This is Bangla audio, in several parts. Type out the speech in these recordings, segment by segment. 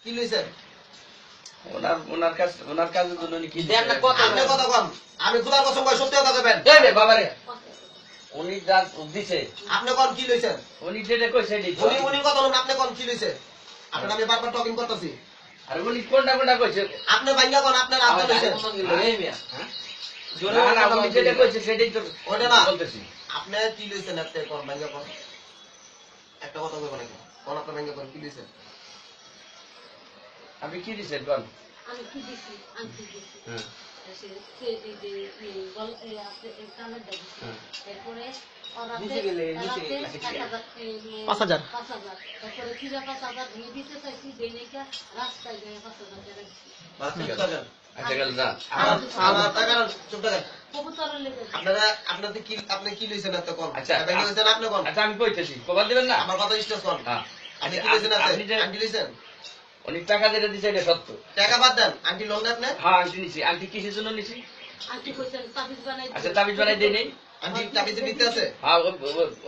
কি লইছেন? ওনার কাজের জন্য কি আপনি কথা কম। আমি খোদার কসম করে সত্যি কথা কইবেন। বাবারে উনি যা দিছে আপনি কোন কি লইছেন? উনি যেটা কইছে উনি কথা বলেন, আপনি কোন কি লইছে? আপনার আমি বারবার টকিং করতেছি। আর উনি কোনটা কইছে আপনি ভাইঙ্গা কোন আপনার আপনি লইছেন? না না উনি যেটা কইছে সেটাই তো ওটা না বলতেছি। আপনি কি লইছেন? আপনি কোন ভাইঙ্গা কোন? একটা কথা কইবেন নাকি? কোন আপনি ভাইঙ্গা কোন কি লইছেন? আপনি কি দিছেন কোন? আমি কি দিছি আনতে দিছি হ্যাঁ সে এই যে বল আপনি কানের দাবি এরপরে নিচে গেলে নিচে 5000 তারপরে কিরা 5000 দিয়ে দিতে চাইছি দেইনিকা রাস্তায় গিয়ে 5000 টাকা দিছি আচ্ছা গেল যা আমার টাকা চুপ থাকেন। কবুতরের লেগে আপনাদের কি আপনি কি লইছেন? এত কোন আচ্ছা ভাইঙ্গা লইছেন আপনি কোন? আচ্ছা আমি কইতেছি কবার দিবেন না আমার কথা স্ট্রেস কোন? হ্যাঁ আপনি কি লইছেন? আপনি যে আন্টি লইছেন? উনি টাকা যেটা দিছে এটা সত্য। টাকা বাদ দেন, আন্টি লোন দেন আপনি? হ্যাঁ আন্টি নিছি। আন্টি কিসের জন্য নিছি? আন্টি কইছেন তাবিজ বানাই আচ্ছা তাবিজ বানাই দেই নেই। আন্টি তাবিজে দিতে আছে? হ্যাঁ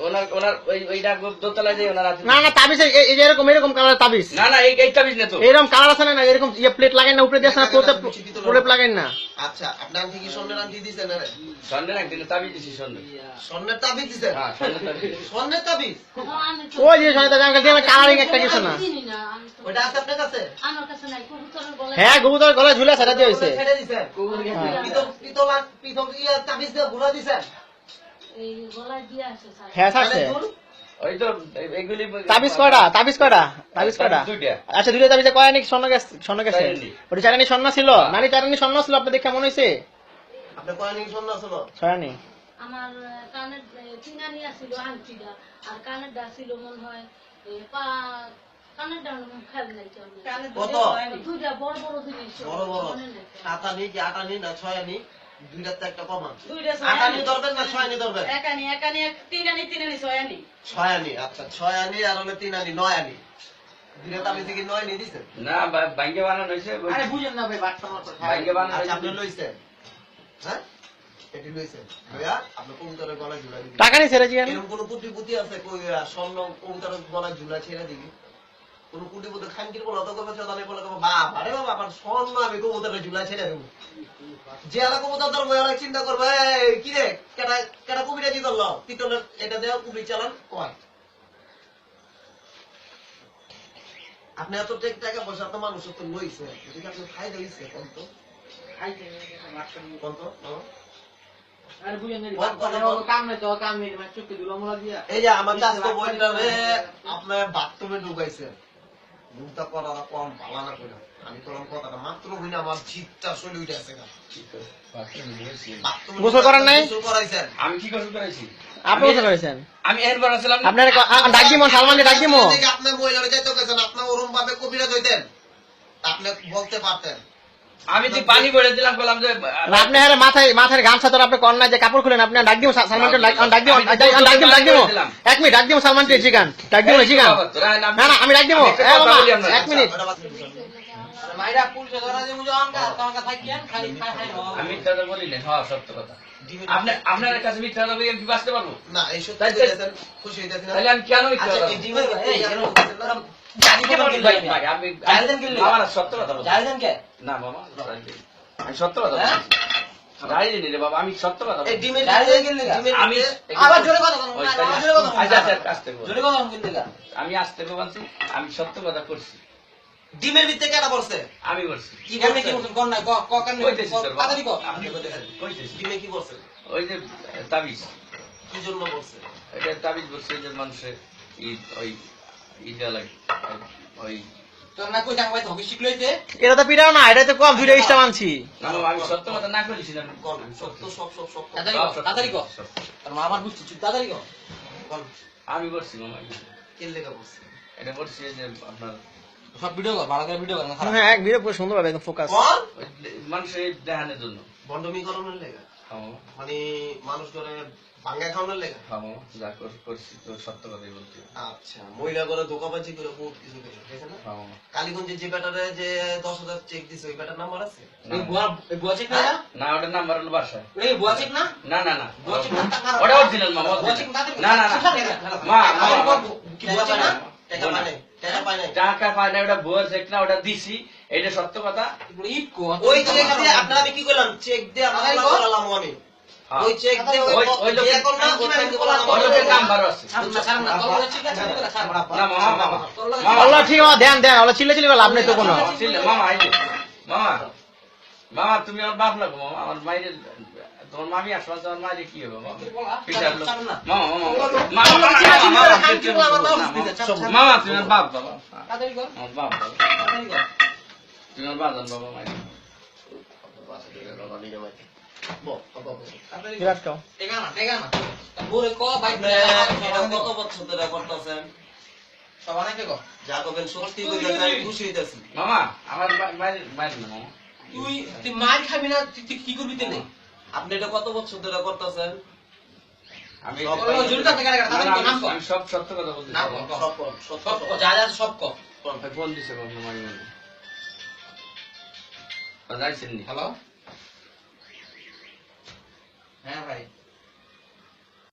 ওনার ওইটা দোতলা যায় ওনার হাতে। না না তাবিজ এই যে এরকম কালার তাবিজ না না এই তাবিজ না তো এরকম কালার আছে না এরকম ইয়ে প্লেট লাগাই না উপরে দিয়ে না প্রলেপ লাগাই না। আচ্ছা আপনি আন্টি কি স্বর্ণের আন্টি দিছেন? আরে স্বর্ণের একদিন তাবিজ দিছি স্বর্ণের। স্বর্ণের তাবিজ দিছেন? হ্যাঁ স্বর্ণের তাবিজ। স্বর্ণের তাবিজ ওই যে সোনাটা জানকা দিয়ে কালারিং একটা কিছু না। চিনি না আমি তো ওটা আছে আপনার কাছে? আমার কাছে নাই কবুতরের গলায় হ্যাঁ কবুতর গলায় ঝুলে সেটা দিয়ে হইছে। ছেড়ে দিছেন? পিতল তাবিজ দিয়ে ঘুরা দিছেন? এই গলায় দিয়ে আছে স্যার হ্যাঁ আছে ওই তো এগুলি তাবিজ কয়টা দুইটা। আচ্ছা দুইটা তাবিজে কয় আনি স্বর্ণ গেছে চারানি। ওটা চারানি স্বর্ণ ছিল নানি চারানি স্বর্ণ ছিল আপনি দেখে মনে হইছে আপনি কয়নি স্বর্ণ ছিল? ছয়ানি আমার কানের চিনানি আছিল আংটিটা আর কানের ডা ছিল মনে হয় কানের ডা খেয়াল নাই কত? দুইটা বড় বড় জিনিস বড় বড় মনে নাই। 7 আনি কি 8 আনি না 6 আনি? দুইটাতে একটা কমান। 8 আনি ধরবেন না 6 আনি ধরবেন? 6 আনি। আচ্ছা 6 আনি আর হলো 3 আনি 9 আনি। দুইটা তাবিজে কি 9 আনি দিছেন? না ব্যাংকে বানানো হয়েছে। আরে বুঝেন না ভাই বাটটা মাত্র ব্যাংকে বানানো আচ্ছা আপনি হয়েছে। লইছেন? হ্যাঁ এটি লইছেন ভাইয়া? আপনি কবুতরের গলায় ঝুলা দিবেন? টাকা নিছে রে জিয়ান এরকম কোন কুটিপুতি আছে কই স্বর্ণ কবুতরের গলায় ঝুলা ছেড়ে দিবি? কোন কুটিপুতি খানকির বলা তো করবে চদানে বলে কবে বাপ আরে বাবা আমার স্বর্ণ আমি কবুতরের ঝুলা ছেড়ে দেব। যে আলা কবুতর ধরবো এরা চিন্তা করবে কি রে কেটা কুবিরা কি করলো পিতলের এটা দেওয়া কুবি চালান কয়। আপনি এত টাকা পয়সা তো মানুষের তো লইছে এদিকে আপনি খাই দিয়েছে কত কত আরে বুঝেন না কত কাম নাই তো কাম নেই মানে চুক্তি দিলাম মোলা দিয়া এই যে আমার চাচতো বইটা রে আপনার বাথরুমে ঢুকাইছেন মুখটা করা কম ভালো না কইরা আমি তোর কথাটা মাত্র হইনা আমার জিতটা চলে উঠে আছে গোসল করার নাই? গোসল করাইছেন? আমি কি গোসল করেছি? আপনি গোসল করেছেন আমি এর বানাছিলাম আপনার ডাক দিমো সালমানকে ডাক দিমো এদিকে আপনি মহিলারে যাইতে গেছেন আপনি ওরম ভাবে কবিরাজ হইতেন আপনি বলতে পারতেন। আমি তো পানি ভরে দিলাম বললাম যে আপনি আরে মাথায় গামছা ধরে আপনি কর্নার যে কাপড় খুলেন আপনি ডাক দিমো সালমানকে ডাক দিমো 1 মিনিট ডাক দিমো সালমানকে জিগান ডাক দিমো জিগান না না আমি ডাক দিমো এ বাবা 1 মিনিট মাইরা পুলিশে ধরা দিমু আমকা তোমাকে থাকিয়েন খালি খাই খাই আমি মিথ্যা কথা বলি না। হ্যাঁ সত্য কথা। আপনার কাছে মিথ্যা কথা বলি আমি কি বাঁচতে পারবো? না এই সত্যি কইতেছেন খুশি হইতাছেন না? তাহলে আমি কেন মিথ্যা আচ্ছা কথা এই বলবো? ডিমের এই কেন আমার সত্য কথা বলবো না বাবা আমি সত্য কথা বলছি। গাড়ি রে বাবা আমি সত্য কথা এই বলছি। ডিমের আমি আবার জোরে কথা বলুন ওই তাহলে- জোরে কথা আচ্ছা আচ্ছা আসতে বল। জোরে কথা বলুন কিন্তু আমি আসতে বলছি আমি সত্য কথা করছি। ডিমের ভিতরে কেটা পড়ছে? আমি বলছি কি বলছেন কোন না কইতেছি স্যার বাবা। তাড়াতাড়ি কর আপনি কইতেছি ডিমে কি বলছে? ওই যে তাবিজ কি জন্য বলছে? এটা তাবিজ বলছে যে মানুষের ওই ইটা লাগে ওই তোর না কই জাং ভাই ধবি শিখলইতে এটা তো পিটাও না এটা তো কম দুইটা ইস্টা মানছি না বাবা, আমি সত্য কথা না করেছি না কোন সত্য সব তাড়াতাড়ি কর। আর আমার বুঝছি চুপ তাড়াতাড়ি কর কোন আমি বলছি মামা কে লেখা বলছে? এটা বলছি যে আপনার সব ভিডিও কর ভালো করে ভিডিও কর না হ্যাঁ এক ভিডিও পুরো সুন্দর ভাবে একদম ফোকাস কোন ওই মানুষের দেখানোর জন্য বন্ডমি করনের লেখা হ্যাঁ মানে মানুষ করে ভাঙ্গা খাওয়ানোর লেখা। হ্যাঁ যা করছি তো সত্য কথাই বলছি। আচ্ছা মহিলা করে ধোকাবাজি করে বহুত কিছু করে ঠিক আছে না? হ্যাঁ কালীগঞ্জে যে ব্যাটারে যে 10,000 চেক দিছে ওই ব্যাটার নাম্বার আছে? বুয়া চেক না না ওটার নাম্বার হলো বাসায়। এই বুয়া চেক না না না না বুয়া চেক না ওটা অরিজিনাল মামা বুয়া চেক না না না না মা কি বুয়া চেক না টাকা মানে টাকা পাই নাই। টাকা পায় না, ওটা ভুয়া চেক না, ওটা দিছি, এটা সত্য কথা। ওই চেক দিয়ে আপনার আমি কি করলাম, চেক দিয়ে আপনার করালাম আমি, হ্যাঁ। ওই চেক দিয়ে ওই লোকের- এখন না ওই চেক দিয়ে করালাম ওই লোকের নাম্বার আছে। না মামা, মামা, মামা, আল্লাহ ঠিক আছে, দেন দেন, আল্লাহ চিল্লা চিল্লি লাভ নেই তো কোনো। মামা, এই যে, মামা, মামা, তুমি আমার বাপ লাগো মামা, আমার মায়ের, তোমার মামি আসলে তোমার মায়ের কি হবে মামা? পিঠার লোক। মামা, মামা, মামা, মামা, মামা, মামা, তুমি আমার বাপ বাবা, আমার বাপ বাবা, তুমি আমার বাজান বাবা মায়ের। বিরাট কাও। এটা কত বছর ধরে করতেছেন? যা করবেন সত্যি কইতেছেন, আমি খুশি হইতেছি। মামা, আমার মায়ের না মামা। আপনি এটা কত বছর ধরে করতেছেন? আমি সব আমি সব সত্য কথা বলছি। ফোন দিছে বাবা মায়ের। যাইছেন নি? হ্যালো